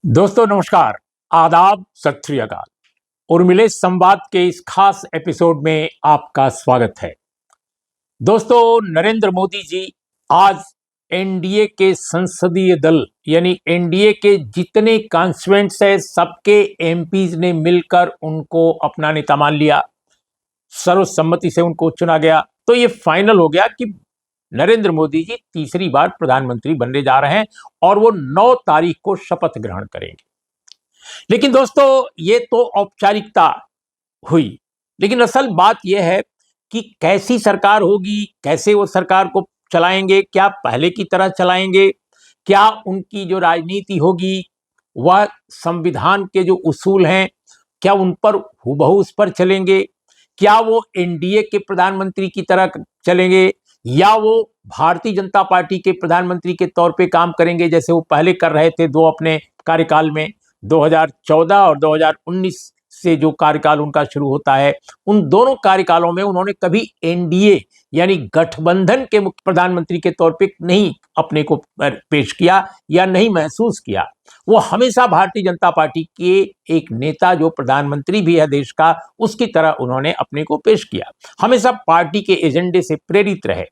दोस्तों नमस्कार, आदाब, सत श्री अकाल। उर्मिले संवाद के इस खास एपिसोड में आपका स्वागत है। दोस्तों, नरेंद्र मोदी जी आज एनडीए के संसदीय दल यानी एनडीए के जितने कॉन्स्टिट्यूएंट्स है सबके एमपीज ने मिलकर उनको अपना नेता मान लिया। सर्वसम्मति से उनको चुना गया। तो ये फाइनल हो गया कि नरेंद्र मोदी जी तीसरी बार प्रधानमंत्री बनने जा रहे हैं और वो 9 तारीख को शपथ ग्रहण करेंगे। लेकिन दोस्तों, ये तो औपचारिकता हुई, लेकिन असल बात यह है कि कैसी सरकार होगी, कैसे वो सरकार को चलाएंगे, क्या पहले की तरह चलाएंगे, क्या उनकी जो राजनीति होगी वह संविधान के जो उसूल हैं क्या उन पर हूबहू उस पर चलेंगे, क्या वो एनडीए के प्रधानमंत्री की तरह चलेंगे या वो भारतीय जनता पार्टी के प्रधानमंत्री के तौर पे काम करेंगे जैसे वो पहले कर रहे थे दो अपने कार्यकाल में। 2014 और 2019 से जो कार्यकाल उनका शुरू होता है, उन दोनों कार्यकालों में उन्होंने कभी एनडीए यानी गठबंधन के मुख्य प्रधानमंत्री के तौर पे नहीं अपने को पेश किया या नहीं महसूस किया। वो हमेशा भारतीय जनता पार्टी के एक नेता जो प्रधानमंत्री भी है देश का, उसकी तरह उन्होंने अपने को पेश किया, हमेशा पार्टी के एजेंडे से प्रेरित रहे।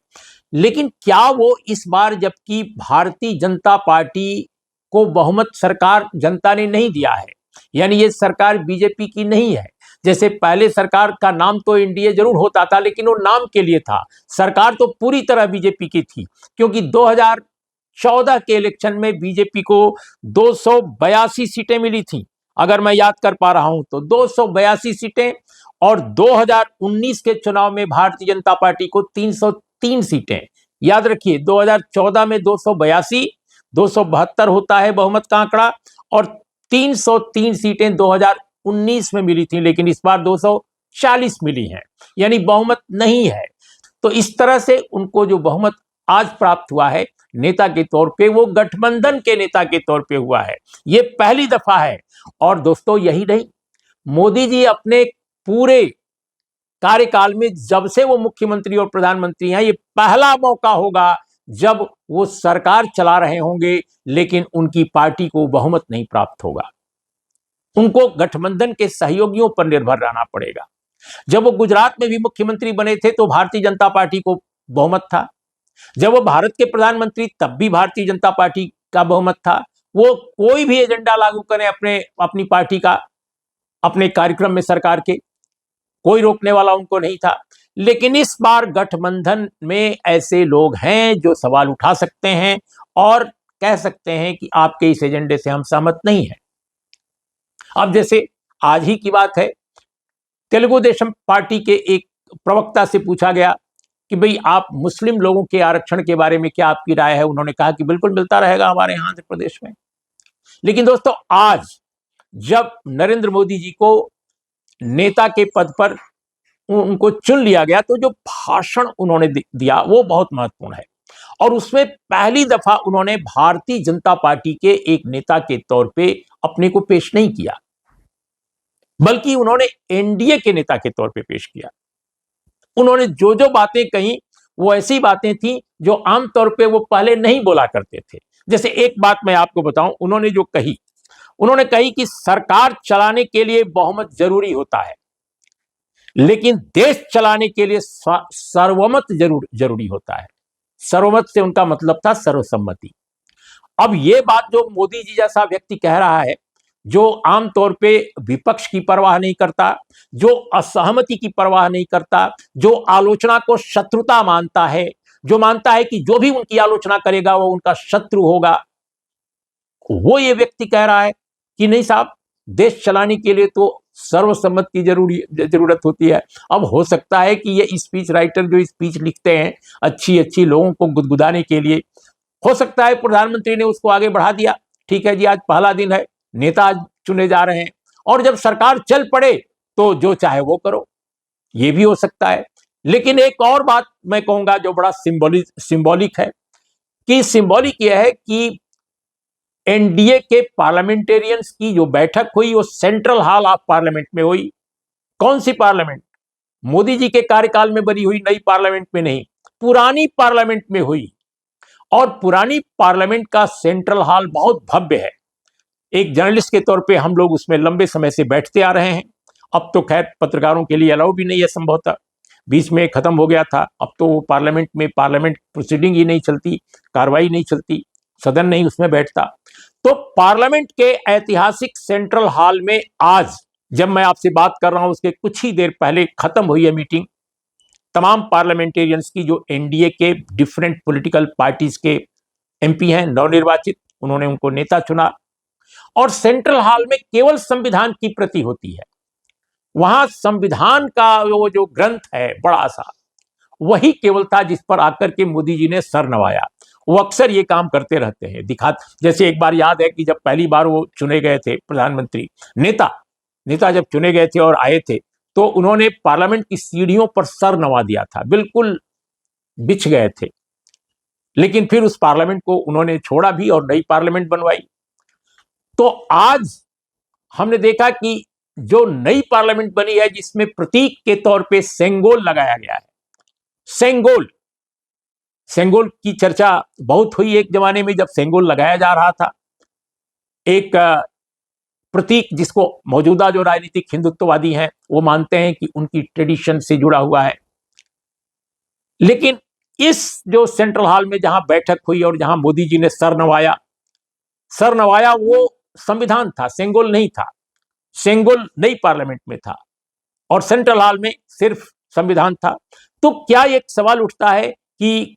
लेकिन क्या वो इस बार, जबकि भारतीय जनता पार्टी को बहुमत सरकार जनता ने नहीं दिया है, यानी ये सरकार बीजेपी की नहीं है, जैसे पहले सरकार का नाम तो एनडीए जरूर होता था लेकिन वो नाम के लिए था, सरकार तो पूरी तरह बीजेपी की थी, क्योंकि 2014 के इलेक्शन में बीजेपी को 282 सीटें मिली थी, अगर मैं याद कर पा रहा हूं तो 282 सीटें, और 2019 के चुनाव में भारतीय जनता पार्टी को 303 सीटें। याद रखिए, 2014 में 282, 272 होता है बहुमत का आंकड़ा, और 303 सीटें 2019 में मिली थी, लेकिन इस बार 240 मिली हैं, यानी बहुमत नहीं है। तो इस तरह से उनको जो बहुमत आज प्राप्त हुआ है नेता के तौर पे, वो गठबंधन के नेता के तौर पे हुआ है। ये पहली दफा है। और दोस्तों, यही नहीं, मोदी जी अपने पूरे कार्यकाल में जब से वो मुख्यमंत्री और प्रधानमंत्री हैं, ये पहला मौका होगा जब वो सरकार चला रहे होंगे लेकिन उनकी पार्टी को बहुमत नहीं प्राप्त होगा, उनको गठबंधन के सहयोगियों पर निर्भर रहना पड़ेगा। जब वो गुजरात में भी मुख्यमंत्री बने थे तो भारतीय जनता पार्टी को बहुमत था, जब वो भारत के प्रधानमंत्री तब भी भारतीय जनता पार्टी का बहुमत था। वो कोई भी एजेंडा लागू करें अपनी पार्टी का, अपने कार्यक्रम में सरकार के, कोई रोकने वाला उनको नहीं था। लेकिन इस बार गठबंधन में ऐसे लोग हैं जो सवाल उठा सकते हैं और कह सकते हैं कि आपके इस एजेंडे से हम सहमत नहीं हैं। अब जैसे आज ही की बात है, तेलुगु देशम पार्टी के एक प्रवक्ता से पूछा गया कि भाई आप मुस्लिम लोगों के आरक्षण के बारे में क्या आपकी राय है। उन्होंने कहा कि बिल्कुल मिलता रहेगा हमारे यहां आंध्र प्रदेश में। लेकिन दोस्तों, आज जब नरेंद्र मोदी जी को नेता के पद पर उनको चुन लिया गया तो जो भाषण उन्होंने दिया वो बहुत महत्वपूर्ण है, और उसमें पहली दफा उन्होंने भारतीय जनता पार्टी के एक नेता के तौर पे अपने को पेश नहीं किया, बल्कि उन्होंने एनडीए के नेता के तौर पे पेश किया। उन्होंने जो जो बातें कही वो ऐसी बातें थी जो आमतौर पे वो पहले नहीं बोला करते थे। जैसे एक बात मैं आपको बताऊं, उन्होंने कही कि सरकार चलाने के लिए बहुमत जरूरी होता है, लेकिन देश चलाने के लिए सर्वमत जरूरी होता है। सर्वमत से उनका मतलब था सर्वसम्मति। अब ये बात जो मोदी जी जैसा व्यक्ति कह रहा है, जो आमतौर पे विपक्ष की परवाह नहीं करता, जो असहमति की परवाह नहीं करता, जो आलोचना को शत्रुता मानता है, जो मानता है कि जो भी उनकी आलोचना करेगा वो उनका शत्रु होगा, वो ये व्यक्ति कह रहा है कि नहीं साहब, देश चलाने के लिए तो सर्वसम्मत की जरूरत होती है। अब हो सकता है कि ये स्पीच राइटर जो स्पीच लिखते हैं अच्छी अच्छी लोगों को गुदगुदाने के लिए, हो सकता है प्रधानमंत्री ने उसको आगे बढ़ा दिया। ठीक है जी, आज पहला दिन है, नेता आज चुने जा रहे हैं, और जब सरकार चल पड़े तो जो चाहे वो करो, ये भी हो सकता है। लेकिन एक और बात मैं कहूंगा जो बड़ा सिंबॉलिक है, कि सिंबॉलिक यह है कि एनडीए के पार्लियामेंटेरियंस की जो बैठक हुई वो सेंट्रल हॉल ऑफ पार्लियामेंट में हुई। कौन सी पार्लियामेंट? मोदी जी के कार्यकाल में बनी हुई नई पार्लियामेंट में नहीं, पुरानी पार्लियामेंट में हुई। और पुरानी पार्लियामेंट का सेंट्रल हॉल बहुत भव्य है, एक जर्नलिस्ट के तौर पे हम लोग उसमें लंबे समय से बैठते आ रहे हैं। अब तो खैर पत्रकारों के लिए अलाउ भी नहीं है संभवतः, बीच में खत्म हो गया था। अब तो वो पार्लियामेंट में पार्लियामेंट प्रोसीडिंग ही नहीं चलती, कार्रवाई नहीं चलती, सदन नहीं उसमें बैठता। तो पार्लियामेंट के ऐतिहासिक सेंट्रल हॉल में आज जब मैं आपसे बात कर रहा हूं उसके कुछ ही देर पहले खत्म हुई है मीटिंग तमाम पार्लियामेंटेरियंस की, जो एनडीए के डिफरेंट पॉलिटिकल पार्टीज के एमपी हैं नवनिर्वाचित, उन्होंने उनको नेता चुना। और सेंट्रल हॉल में केवल संविधान की प्रति होती है। वहां संविधान का वो जो ग्रंथ है बड़ा सा, वही केवल था जिस पर आकर के मोदी जी ने सर नवाया। वो अक्सर ये काम करते रहते हैं, जैसे एक बार याद है कि जब पहली बार वो चुने गए थे प्रधानमंत्री, नेता जब चुने गए थे और आए थे, तो उन्होंने पार्लियामेंट की सीढ़ियों पर सर नवा दिया था, बिल्कुल बिछ गए थे। लेकिन फिर उस पार्लियामेंट को उन्होंने छोड़ा भी और नई पार्लियामेंट बनवाई। तो आज हमने देखा कि जो नई पार्लियामेंट बनी है जिसमें प्रतीक के तौर पे सेंगोल लगाया गया है, सेंगोल की चर्चा बहुत हुई एक जमाने में जब सेंगोल लगाया जा रहा था, एक प्रतीक जिसको मौजूदा जो राजनीतिक हिंदुत्ववादी हैं वो मानते हैं कि उनकी ट्रेडिशन से जुड़ा हुआ है। लेकिन इस जो सेंट्रल हॉल में जहां बैठक हुई और जहां मोदी जी ने सर नवाया वो संविधान था, सेंगोल नहीं था। सेंगोल नई पार्लियामेंट में था और सेंट्रल हॉल में सिर्फ संविधान था। तो क्या एक सवाल उठता है कि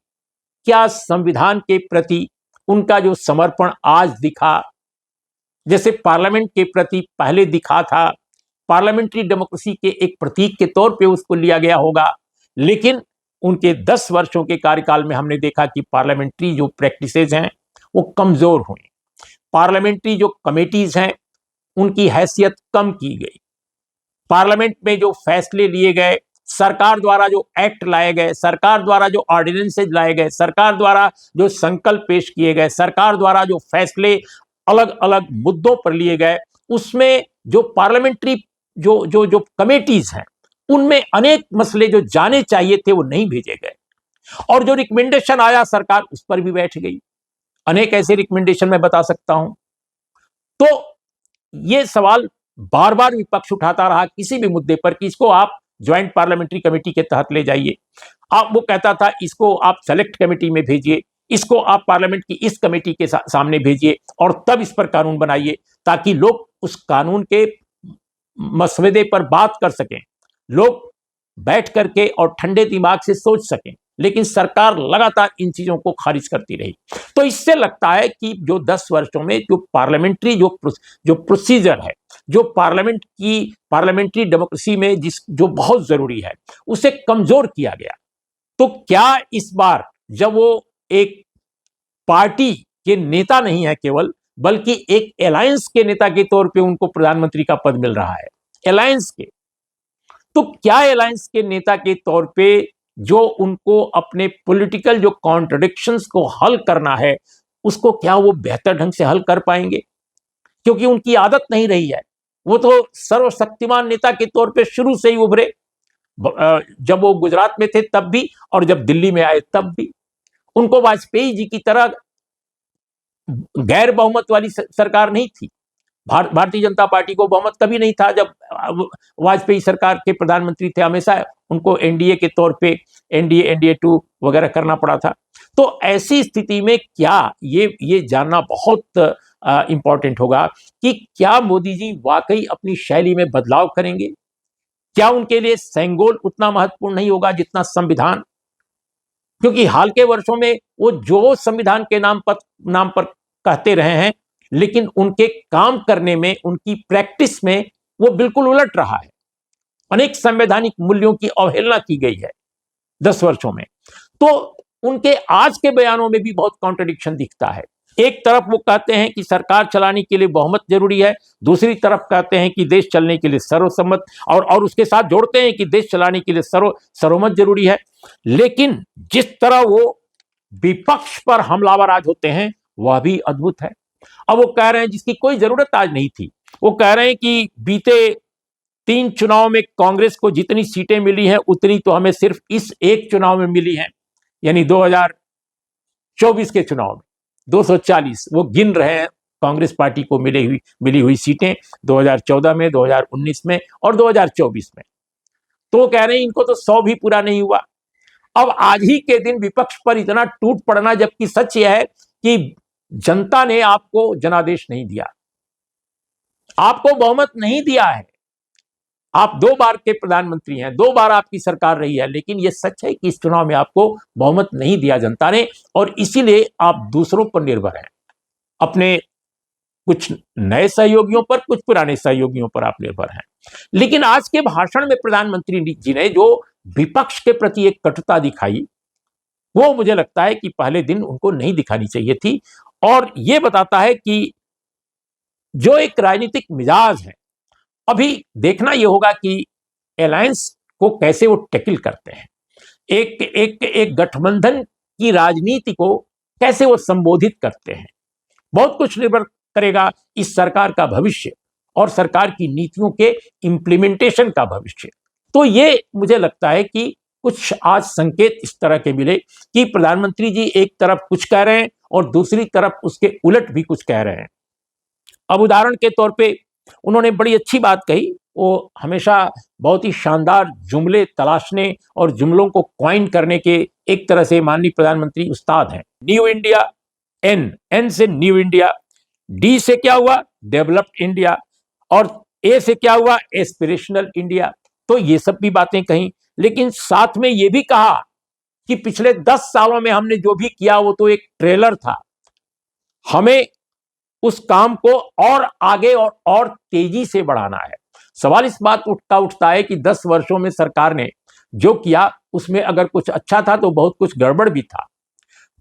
क्या संविधान के प्रति उनका जो समर्पण आज दिखा, जैसे पार्लियामेंट के प्रति पहले दिखा था, पार्लियामेंट्री डेमोक्रेसी के एक प्रतीक के तौर पे उसको लिया गया होगा, लेकिन उनके 10 वर्षों के कार्यकाल में हमने देखा कि पार्लियामेंट्री जो प्रैक्टिसेज हैं वो कमजोर हुई। पार्लियामेंट्री जो कमेटीज हैं उनकी हैसियत कम की गई। पार्लियामेंट में जो फैसले लिए गए, सरकार द्वारा जो एक्ट लाए गए, सरकार द्वारा जो ऑर्डिनेंसेज लाए गए, सरकार द्वारा जो संकल्प पेश किए गए, सरकार द्वारा जो फैसले अलग अलग मुद्दों पर लिए गए, उसमें जो पार्लियामेंट्री जो कमेटीज हैं उनमें अनेक मसले जो जाने चाहिए थे वो नहीं भेजे गए और जो रिकमेंडेशन आया सरकार उस पर भी बैठ गई। अनेक ऐसे रिकमेंडेशन मैं बता सकता हूं। तो ये सवाल बार बार विपक्ष उठाता रहा किसी भी मुद्दे पर कि इसको आप ज्वाइंट पार्लियामेंट्री कमेटी के तहत ले जाइए, आप वो कहता था इसको आप सेलेक्ट कमेटी में भेजिए, इसको आप पार्लियामेंट की इस कमेटी के सामने भेजिए और तब इस पर कानून बनाइए ताकि लोग उस कानून के मसवदे पर बात कर सकें, लोग बैठ करके और ठंडे दिमाग से सोच सकें। लेकिन सरकार लगातार इन चीजों को खारिज करती रही। तो इससे लगता है कि जो 10 वर्षों में जो पार्लियामेंट्री जो प्रोसीजर है, जो पार्लियामेंट्री डेमोक्रेसी में जो बहुत जरूरी है, उसे कमजोर किया गया। तो क्या इस बार जब वो एक पार्टी के नेता नहीं है केवल, बल्कि एक अलायंस के नेता के तौर पे उनको प्रधानमंत्री का पद मिल रहा है, अलायंस के, तो क्या अलायंस के नेता के तौर पे जो उनको अपने पॉलिटिकल जो कॉन्ट्रडिक्शंस को हल करना है उसको क्या वो बेहतर ढंग से हल कर पाएंगे? क्योंकि उनकी आदत नहीं रही है। वो तो सर्वशक्तिमान नेता के तौर पे शुरू से ही उभरे, जब वो गुजरात में थे तब भी और जब दिल्ली में आए तब भी। उनको वाजपेयी जी की तरह गैर बहुमत वाली सरकार नहीं थी। भारतीय जनता पार्टी को बहुमत कभी नहीं था जब वाजपेयी सरकार के प्रधानमंत्री थे, हमेशा उनको एनडीए के तौर पे एनडीए 2 वगैरह करना पड़ा था। तो ऐसी स्थिति में क्या ये जानना बहुत इंपॉर्टेंट होगा कि क्या मोदी जी वाकई अपनी शैली में बदलाव करेंगे? क्या उनके लिए सेंगोल उतना महत्वपूर्ण नहीं होगा जितना संविधान? क्योंकि हाल के वर्षों में वो जो संविधान के नाम पर कहते रहे हैं, लेकिन उनके काम करने में, उनकी प्रैक्टिस में वो बिल्कुल उलट रहा है। अनेक संवैधानिक मूल्यों की अवहेलना की गई है 10 वर्षों में। तो उनके आज के बयानों में भी बहुत कॉन्ट्रडिक्शन दिखता है। एक तरफ वो कहते हैं कि सरकार चलाने के लिए बहुमत जरूरी है, दूसरी तरफ कहते हैं कि देश चलने के लिए सर्वसम्मत, और उसके साथ जोड़ते हैं कि देश चलाने के लिए सर्वमत जरूरी है। लेकिन जिस तरह वो विपक्ष पर हमलावर आज होते हैं वह भी अद्भुत है। अब वो कह रहे हैं जिसकी कोई जरूरत आज नहीं थी, वो कह रहे हैं कि बीते 3 चुनाव में कांग्रेस को जितनी सीटें मिली हैं उतनी तो हमें सिर्फ इस एक चुनाव में मिली हैं, यानी 2024 के चुनाव में 240 वो गिन रहे हैं कांग्रेस पार्टी को मिली हुई सीटें 2014 में, 2019 में और 2024 में। तो कह रहे हैं इनको तो 100 भी पूरा नहीं हुआ। अब आज ही के दिन विपक्ष पर इतना टूट पड़ना, जबकि सच यह है कि जनता ने आपको जनादेश नहीं दिया, आपको बहुमत नहीं दिया है। आप 2 बार के प्रधानमंत्री हैं, 2 बार आपकी सरकार रही है, लेकिन यह सच है कि इस चुनाव में आपको बहुमत नहीं दिया जनता ने, और इसीलिए आप दूसरों पर निर्भर हैं। अपने कुछ नए सहयोगियों पर, कुछ पुराने सहयोगियों पर आप निर्भर हैं। लेकिन आज के भाषण में प्रधानमंत्री जी ने जो विपक्ष के प्रति एक कटुता दिखाई, वो मुझे लगता है कि पहले दिन उनको नहीं दिखानी चाहिए थी। और यह बताता है कि जो एक राजनीतिक मिजाज है, अभी देखना यह होगा कि अलायंस को कैसे वो टैकल करते हैं, एक गठबंधन की राजनीति को कैसे वो संबोधित करते हैं। बहुत कुछ निर्भर करेगा इस सरकार का भविष्य और सरकार की नीतियों के इंप्लीमेंटेशन का भविष्य। तो ये मुझे लगता है कि कुछ आज संकेत इस तरह के मिले कि प्रधानमंत्री जी एक तरफ कुछ कह रहे हैं और दूसरी तरफ उसके उलट भी कुछ कह रहे हैं। अब उदाहरण के तौर पे उन्होंने बड़ी अच्छी बात कही, वो हमेशा बहुत ही शानदार जुमले तलाशने और जुमलों को क्वाइन करने के एक तरह से माननीय प्रधानमंत्री उस्ताद हैं। न्यू इंडिया, एन से न्यू इंडिया, डी से क्या हुआ, डेवलप्ड इंडिया, और ए से क्या हुआ, एस्पिरेशनल इंडिया। तो ये सब भी बातें कही, लेकिन साथ में ये भी कहा कि पिछले 10 सालों में हमने जो भी किया वो तो एक ट्रेलर था, हमें उस काम को और आगे और तेजी से बढ़ाना है। सवाल इस बात का उठता है कि 10 वर्षों में सरकार ने जो किया उसमें अगर कुछ अच्छा था तो बहुत कुछ गड़बड़ भी था।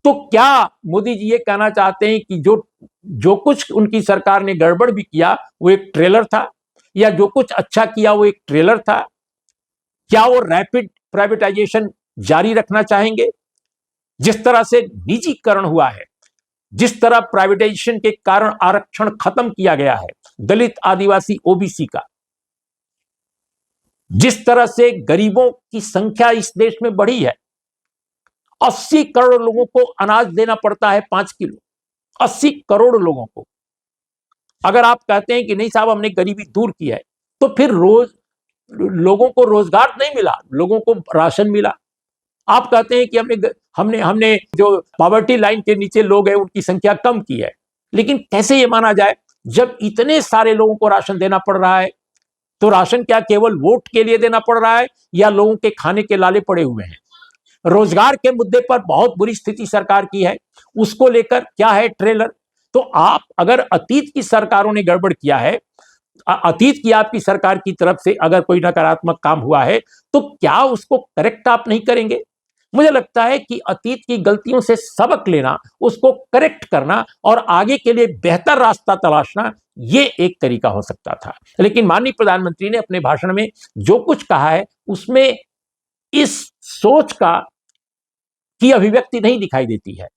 तो क्या मोदी जी ये कहना चाहते हैं कि जो कुछ उनकी सरकार ने गड़बड़ भी किया वो एक ट्रेलर था, या जो कुछ अच्छा किया वो एक ट्रेलर था? क्या वो रैपिड प्राइवेटाइजेशन जारी रखना चाहेंगे? जिस तरह से निजीकरण हुआ है, जिस तरह प्राइवेटाइजेशन के कारण आरक्षण खत्म किया गया है दलित, आदिवासी, ओबीसी का, जिस तरह से गरीबों की संख्या इस देश में बढ़ी है, 80 करोड़ लोगों को अनाज देना पड़ता है 5 किलो, 80 करोड़ लोगों को। अगर आप कहते हैं कि नहीं साहब हमने गरीबी दूर की है, तो फिर लोगों को रोजगार नहीं मिला, लोगों को राशन मिला। आप कहते हैं कि हमने जो पॉवर्टी लाइन के नीचे लोग हैं उनकी संख्या कम की है, लेकिन कैसे ये माना जाए जब इतने सारे लोगों को राशन देना पड़ रहा है? तो राशन क्या केवल वोट के लिए देना पड़ रहा है, या लोगों के खाने के लाले पड़े हुए हैं? रोजगार के मुद्दे पर बहुत बुरी स्थिति सरकार की है, उसको लेकर क्या है ट्रेलर? तो आप अगर अतीत की सरकारों ने गड़बड़ किया है, अतीत की आपकी सरकार की तरफ से अगर कोई नकारात्मक काम हुआ है, तो क्या उसको करेक्ट आप नहीं करेंगे? मुझे लगता है कि अतीत की गलतियों से सबक लेना, उसको करेक्ट करना और आगे के लिए बेहतर रास्ता तलाशना, ये एक तरीका हो सकता था। लेकिन माननीय प्रधानमंत्री ने अपने भाषण में जो कुछ कहा है उसमें इस सोच की अभिव्यक्ति नहीं दिखाई देती है।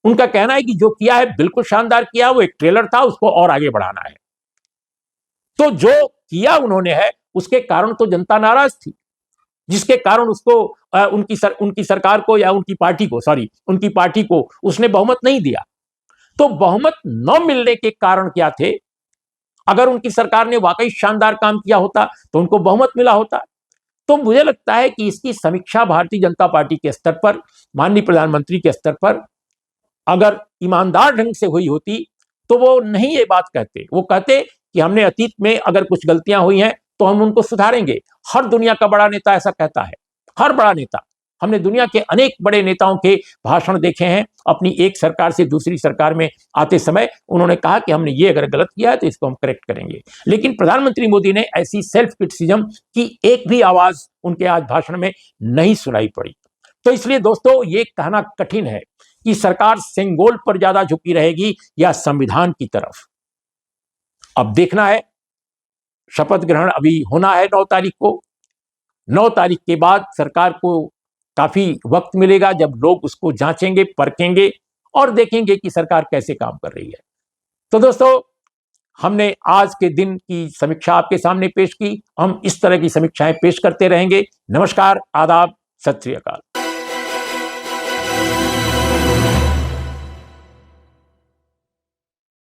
उनका कहना है कि जो किया है बिल्कुल शानदार किया, वो एक ट्रेलर था, उसको और आगे बढ़ाना है। तो जो किया उन्होंने है उसके कारण तो जनता नाराज थी, जिसके कारण उसको उनकी सरकार को या उनकी पार्टी को उसने बहुमत नहीं दिया। तो बहुमत न मिलने के कारण क्या थे? अगर उनकी सरकार ने वाकई शानदार काम किया होता तो उनको बहुमत मिला होता। तो मुझे लगता है कि इसकी समीक्षा भारतीय जनता पार्टी के स्तर पर, माननीय प्रधानमंत्री के स्तर पर अगर ईमानदार ढंग से हुई होती तो वो नहीं ये बात कहते। वो कहते कि हमने अतीत में अगर कुछ गलतियां हुई हैं तो हम उनको सुधारेंगे। हर दुनिया का बड़ा नेता ऐसा कहता है, हर बड़ा नेता। हमने दुनिया के अनेक बड़े नेताओं के भाषण देखे हैं, अपनी एक सरकार से दूसरी सरकार में आते समय उन्होंने कहा कि हमने ये अगर गलत किया है तो इसको हम करेक्ट करेंगे। लेकिन प्रधानमंत्री मोदी ने ऐसी सेल्फ क्रिटिसिज्म की एक भी आवाज उनके आज भाषण में नहीं सुनाई पड़ी। तो इसलिए दोस्तों ये कहना कठिन है कि सरकार सेंगोल पर ज्यादा झुकी रहेगी या संविधान की तरफ। अब देखना है, शपथ ग्रहण अभी होना है 9 तारीख को। 9 तारीख के बाद सरकार को काफी वक्त मिलेगा जब लोग उसको जांचेंगे, परखेंगे और देखेंगे कि सरकार कैसे काम कर रही है। तो दोस्तों हमने आज के दिन की समीक्षा आपके सामने पेश की। हम इस तरह की समीक्षाएं पेश करते रहेंगे। नमस्कार, आदाब, सत श्री अकाल।